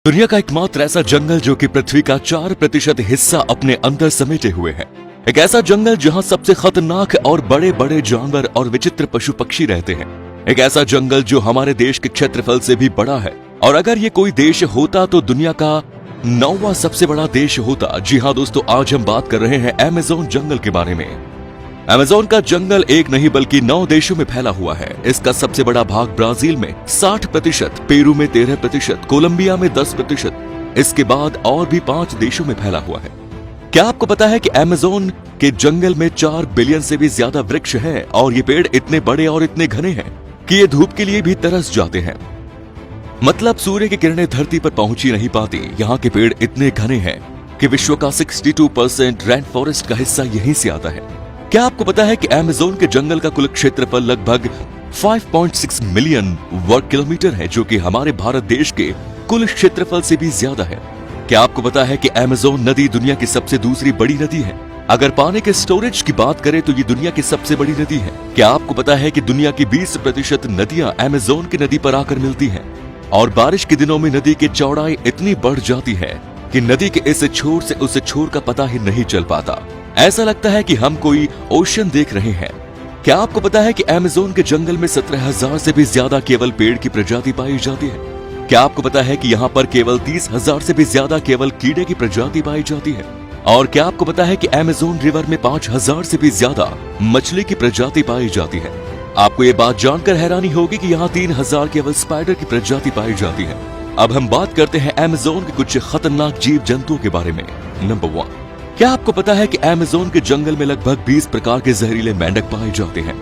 दुनिया का एकमात्र ऐसा जंगल जो कि पृथ्वी का 4% हिस्सा अपने अंदर समेटे हुए है। एक ऐसा जंगल जहां सबसे खतरनाक और बड़े बड़े जानवर और विचित्र पशु पक्षी रहते हैं। एक ऐसा जंगल जो हमारे देश के क्षेत्रफल से भी बड़ा है, और अगर ये कोई देश होता तो दुनिया का 9वां सबसे बड़ा देश होता। जी हाँ दोस्तों, आज हम बात कर रहे हैं अमेज़न जंगल के बारे में। अमेज़न का जंगल एक नहीं बल्कि 9 देशों में फैला हुआ है। इसका सबसे बड़ा भाग ब्राजील में 60%, पेरू में 13%, कोलंबिया में 10%, इसके बाद और भी 5 देशों में फैला हुआ है। क्या आपको पता है कि अमेज़न के जंगल में 4 बिलियन से भी ज्यादा वृक्ष है, और ये पेड़ इतने बड़े और इतने घने हैं कि ये धूप के लिए भी तरस जाते हैं। मतलब सूर्य की किरणें धरती पर पहुंच ही नहीं पाती। यहाँ के पेड़ इतने घने हैं कि विश्व का 62% रेन फॉरेस्ट का हिस्सा यहीं से आता है। क्या आपको पता है कि अमेज़न के जंगल का कुल क्षेत्रफल लगभग 5.6 मिलियन वर्ग किलोमीटर है, जो कि हमारे भारत देश के कुल क्षेत्रफल से भी ज्यादा है। क्या आपको पता है कि अमेज़न नदी दुनिया की सबसे दूसरी बड़ी नदी है? अगर पानी के स्टोरेज की बात करें तो ये दुनिया की सबसे बड़ी नदी है। क्या आपको पता है कि दुनिया की 20% नदियां अमेज़न की नदी पर आकर मिलती हैं, और बारिश के दिनों में नदी की चौड़ाई इतनी बढ़ जाती है कि नदी के इस छोर से उस छोर का पता ही नहीं चल पाता। ऐसा लगता है कि हम कोई ओशन देख रहे हैं। क्या आपको पता है कि अमेज़न के जंगल में 17,000 से भी ज्यादा केवल पेड़ की प्रजाति पाई जाती है? क्या आपको पता है कि यहाँ पर केवल 30,000 से भी ज्यादा केवल कीड़े की प्रजाति पाई जाती है? और क्या आपको पता है कि अमेज़न रिवर में 5,000 से भी ज्यादा मछली की प्रजाति पाई जाती है? आपको ये बात जानकर हैरानी होगी कि यहाँ 3,000 केवल स्पाइडर की प्रजाति पाई जाती है। अब हम बात करते हैं अमेज़न के कुछ खतरनाक जीव जंतुओं के बारे में। नंबर 1, क्या आपको पता है कि अमेज़न के जंगल में लगभग 20 प्रकार के जहरीले मेंढक पाए जाते हैं?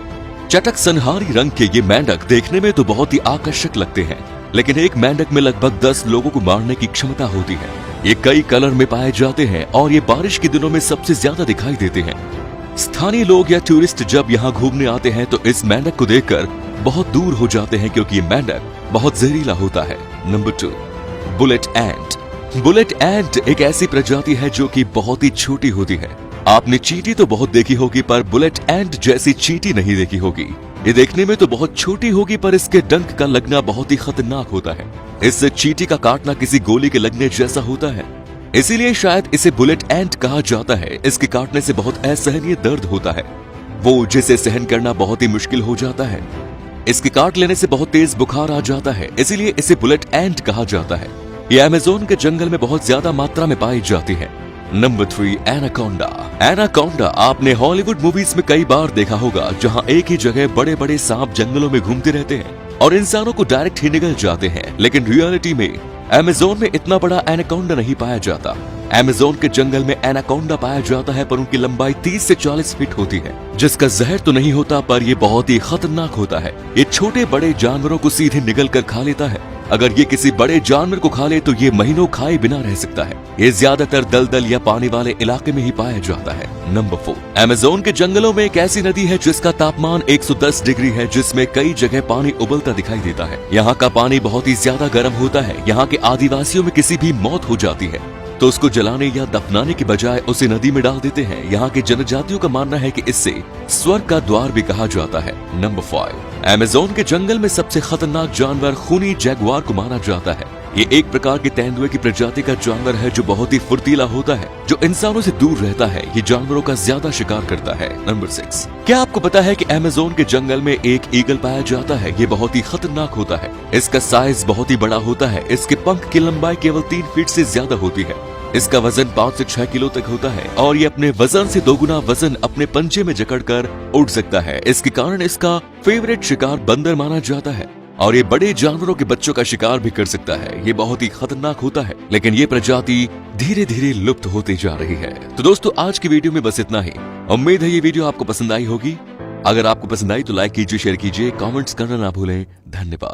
चटक सनहरी रंग के ये मेंढक देखने में तो बहुत ही आकर्षक लगते हैं, लेकिन एक मेंढक में लगभग 10 लोगों को मारने की क्षमता होती है। ये कई कलर में पाए जाते हैं, और ये बारिश के दिनों में सबसे ज्यादा दिखाई देते हैं। स्थानीय लोग या टूरिस्ट जब यहाँ घूमने आते हैं तो इस मेंढक को देखकर बहुत दूर हो जाते हैं, क्योंकि ये मेंढक बहुत जहरीला होता है। नंबर 2, बुलेट एंट। बुलेट एंट एक ऐसी प्रजाति है जो कि बहुत ही छोटी होती है। आपने चींटी तो बहुत देखी होगी, पर बुलेट एंट जैसी चींटी नहीं देखी होगी। ये देखने में तो बहुत छोटी होगी, पर इसके डंक का लगना बहुत ही खतरनाक होता है। इस चींटी का काटना किसी गोली के लगने जैसा होता है, इसीलिए शायद इसे बुलेट एंट कहा जाता है। इसके काटने से बहुत असहनीय दर्द होता है, वो जिसे सहन करना बहुत ही मुश्किल हो जाता है। इसके काट लेने से बहुत तेज बुखार आ जाता है, इसीलिए इसे बुलेट एंट कहा जाता है। ये अमेज़न के जंगल में बहुत ज्यादा मात्रा में पाई जाती है। Number 3, anaconda. एनाकोंडा आपने हॉलीवुड मूवीज में कई बार देखा होगा, जहां एक ही जगह बड़े बड़े सांप जंगलों में घूमते रहते हैं और इंसानों को डायरेक्ट ही निगल जाते हैं, लेकिन रियलिटी में अमेज़न में इतना बड़ा एनाकोंडा नहीं पाया जाता। अमेज़न के जंगल में एनाकोंडा पाया जाता है, पर उनकी लंबाई 30 से 40 फीट होती है, जिसका जहर तो नहीं होता, पर ये बहुत ही खतरनाक होता है। ये छोटे बड़े जानवरों को सीधे निगल कर खा लेता है। अगर ये किसी बड़े जानवर को खा ले तो ये महीनों खाए बिना रह सकता है। ये ज्यादातर दलदल या पानी वाले इलाके में ही पाया जाता है। नंबर 4, अमेज़न के जंगलों में एक ऐसी नदी है जिसका तापमान 110 डिग्री है, जिसमें कई जगह पानी उबलता दिखाई देता है। यहाँ का पानी बहुत ही ज्यादा गर्म होता है। यहाँ के आदिवासियों में किसी भी मौत हो जाती है तो उसको जलाने या दफनाने की बजाय उसे नदी में डाल देते हैं। यहाँ के जनजातियों का मानना है कि इससे स्वर्ग का द्वार भी कहा जाता है। नंबर 5, अमेज़न के जंगल में सबसे खतरनाक जानवर खूनी जैगुआर को माना जाता है। ये एक प्रकार के तेंदुए की प्रजाति का जानवर है जो बहुत ही फुर्तीला होता है, जो इंसानों से दूर रहता है। ये जानवरों का ज्यादा शिकार करता है। नंबर 6, क्या आपको पता है कि अमेज़न के जंगल में एक ईगल पाया जाता है? ये बहुत ही खतरनाक होता है। इसका साइज बहुत ही बड़ा होता है। इसके पंख की लंबाई केवल 3 फीट से ज्यादा होती है। इसका वजन 5 से 6 किलो तक होता है, और ये अपने वजन से दोगुना वजन अपने पंजे में जकड़कर उड़ सकता है। इसके कारण इसका फेवरेट शिकार बंदर माना जाता है, और ये बड़े जानवरों के बच्चों का शिकार भी कर सकता है। ये बहुत ही खतरनाक होता है, लेकिन ये प्रजाति धीरे धीरे लुप्त होती जा रही है। तो दोस्तों, आज की वीडियो में बस इतना ही। उम्मीद है ये वीडियो आपको पसंद आई होगी। अगर आपको पसंद आई तो लाइक कीजिए, शेयर कीजिए, कमेंट्स करना ना भूलें। धन्यवाद।